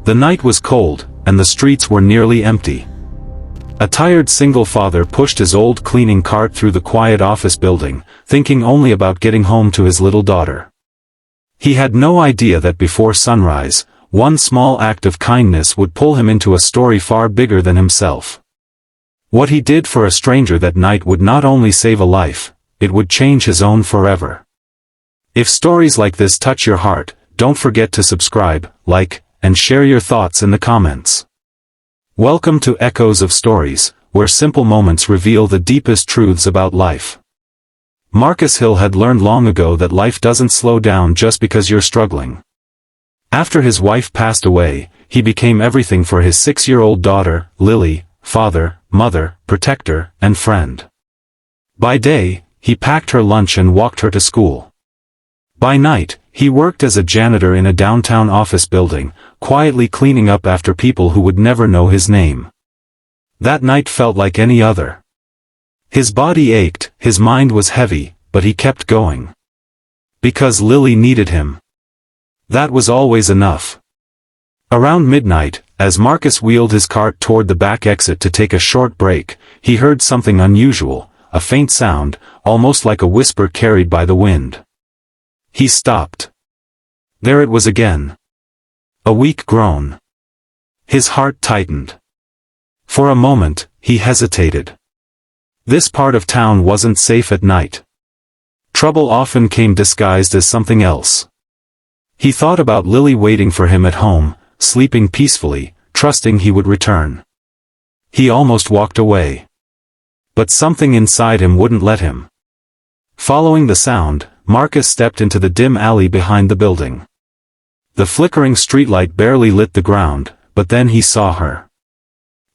The night was cold, and the streets were nearly empty. A tired single father pushed his old cleaning cart through the quiet office building, thinking only about getting home to his little daughter. He had no idea that before sunrise, one small act of kindness would pull him into a story far bigger than himself. What he did for a stranger that night would not only save a life, it would change his own forever. If stories like this touch your heart, don't forget to subscribe, like, and share your thoughts in the comments. Welcome to Echoes of Stories, where simple moments reveal the deepest truths about life. Marcus Hill had learned long ago that life doesn't slow down just because you're struggling. After his wife passed away, he became everything for his 6-year-old daughter, Lily: father, mother, protector, and friend. By day, he packed her lunch and walked her to school. By night, he worked as a janitor in a downtown office building, quietly cleaning up after people who would never know his name. That night felt like any other. His body ached, his mind was heavy, but he kept going. Because Lily needed him. That was always enough. Around midnight, as Marcus wheeled his cart toward the back exit to take a short break, he heard something unusual, a faint sound, almost like a whisper carried by the wind. He stopped. There it was again. A weak groan. His heart tightened. For a moment, he hesitated. This part of town wasn't safe at night. Trouble often came disguised as something else. He thought about Lily waiting for him at home, sleeping peacefully, trusting he would return. He almost walked away. But something inside him wouldn't let him. Following the sound, Marcus stepped into the dim alley behind the building. The flickering streetlight barely lit the ground, but then he saw her.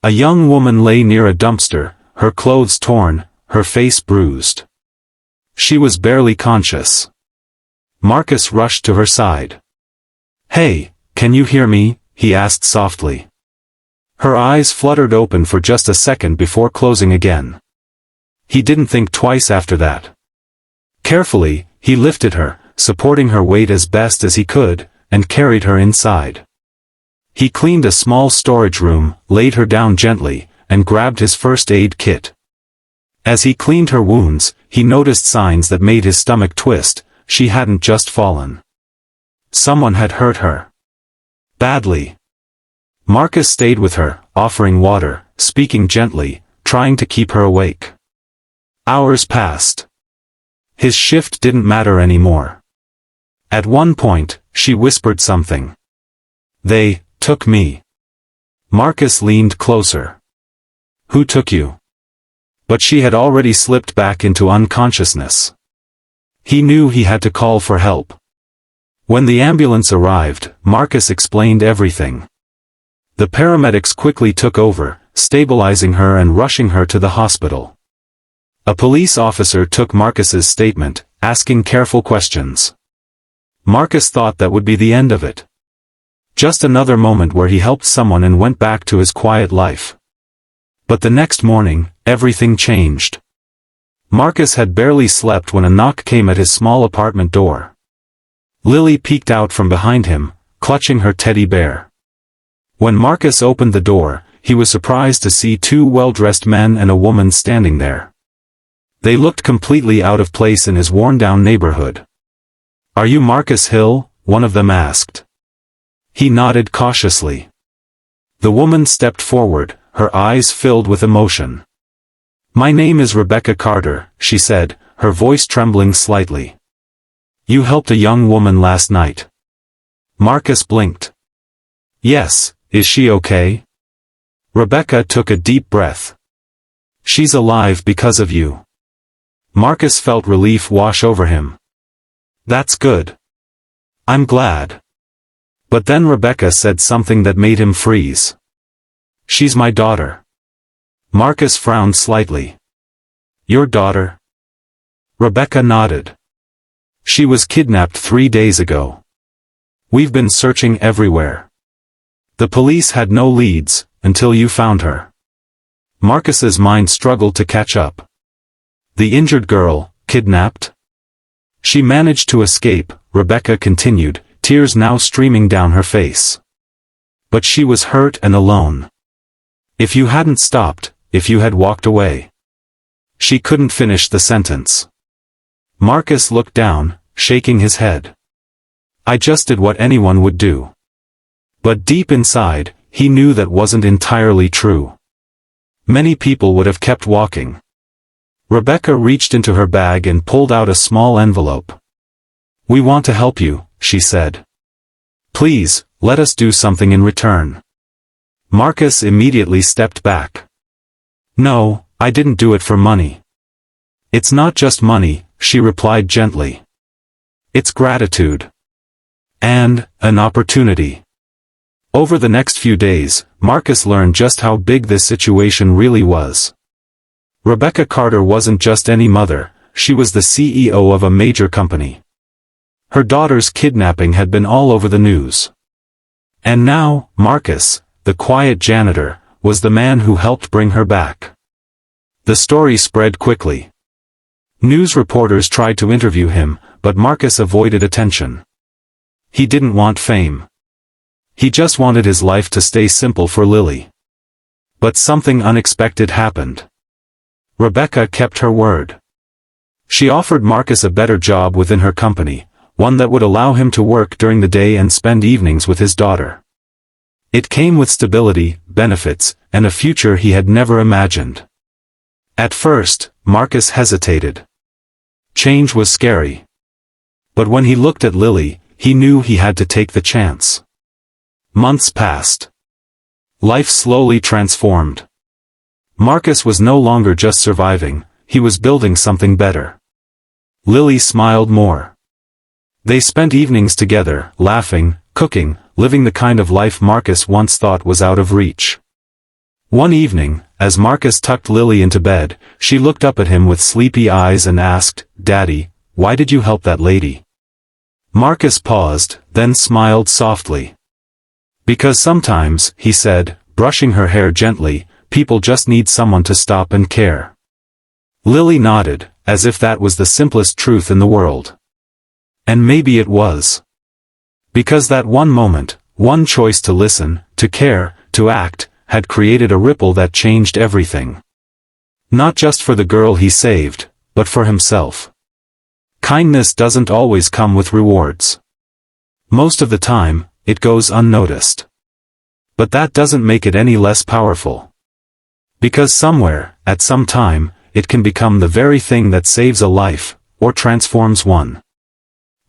A young woman lay near a dumpster, her clothes torn, her face bruised. She was barely conscious. Marcus rushed to her side. "Hey, can you hear me?" he asked softly. Her eyes fluttered open for just a second before closing again. He didn't think twice after that. Carefully, he lifted her, supporting her weight as best as he could, and carried her inside. He cleaned a small storage room, laid her down gently, and grabbed his first aid kit. As he cleaned her wounds, he noticed signs that made his stomach twist. She hadn't just fallen. Someone had hurt her. Badly. Marcus stayed with her, offering water, speaking gently, trying to keep her awake. Hours passed. His shift didn't matter anymore. At one point, she whispered something. "They took me." Marcus leaned closer. "Who took you?" But she had already slipped back into unconsciousness. He knew he had to call for help. When the ambulance arrived, Marcus explained everything. The paramedics quickly took over, stabilizing her and rushing her to the hospital. A police officer took Marcus's statement, asking careful questions. Marcus thought that would be the end of it. Just another moment where he helped someone and went back to his quiet life. But the next morning, everything changed. Marcus had barely slept when a knock came at his small apartment door. Lily peeked out from behind him, clutching her teddy bear. When Marcus opened the door, he was surprised to see 2 well-dressed men and a woman standing there. They looked completely out of place in his worn-down neighborhood. "Are you Marcus Hill?" one of them asked. He nodded cautiously. The woman stepped forward, her eyes filled with emotion. "My name is Rebecca Carter," she said, her voice trembling slightly. "You helped a young woman last night." Marcus blinked. "Yes, is she okay?" Rebecca took a deep breath. "She's alive because of you." Marcus felt relief wash over him. "That's good. I'm glad." But then Rebecca said something that made him freeze. "She's my daughter." Marcus frowned slightly. "Your daughter?" Rebecca nodded. "She was kidnapped 3 days ago. We've been searching everywhere. The police had no leads, until you found her." Marcus's mind struggled to catch up. The injured girl, kidnapped? She managed to escape, Rebecca continued, tears now streaming down her face. But she was hurt and alone. If you hadn't stopped, if you had walked away. She couldn't finish the sentence. Marcus looked down, shaking his head. I just did what anyone would do. But deep inside, he knew that wasn't entirely true. Many people would have kept walking. Rebecca reached into her bag and pulled out a small envelope. We want to help you, she said. Please, let us do something in return. Marcus immediately stepped back. No, I didn't do it for money. It's not just money, she replied gently. It's gratitude. And an opportunity. Over the next few days, Marcus learned just how big this situation really was. Rebecca Carter wasn't just any mother, she was the CEO of a major company. Her daughter's kidnapping had been all over the news. And now, Marcus, the quiet janitor, was the man who helped bring her back. The story spread quickly. News reporters tried to interview him, but Marcus avoided attention. He didn't want fame. He just wanted his life to stay simple for Lily. But something unexpected happened. Rebecca kept her word. She offered Marcus a better job within her company, one that would allow him to work during the day and spend evenings with his daughter. It came with stability, benefits, and a future he had never imagined. At first, Marcus hesitated. Change was scary. But when he looked at Lily, he knew he had to take the chance. Months passed. Life slowly transformed. Marcus was no longer just surviving, he was building something better. Lily smiled more. They spent evenings together, laughing, cooking, living the kind of life Marcus once thought was out of reach. One evening, as Marcus tucked Lily into bed, she looked up at him with sleepy eyes and asked, Daddy, why did you help that lady? Marcus paused, then smiled softly. Because sometimes, he said, brushing her hair gently, people just need someone to stop and care. Lily nodded, as if that was the simplest truth in the world. And maybe it was. Because that one moment, one choice to listen, to care, to act, had created a ripple that changed everything. Not just for the girl he saved, but for himself. Kindness doesn't always come with rewards. Most of the time, it goes unnoticed. But that doesn't make it any less powerful. Because somewhere, at some time, it can become the very thing that saves a life, or transforms one.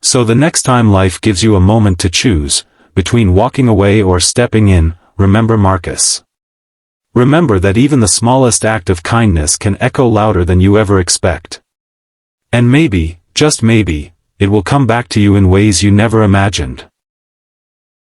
So the next time life gives you a moment to choose, between walking away or stepping in, remember Marcus. Remember that even the smallest act of kindness can echo louder than you ever expect. And maybe, just maybe, it will come back to you in ways you never imagined.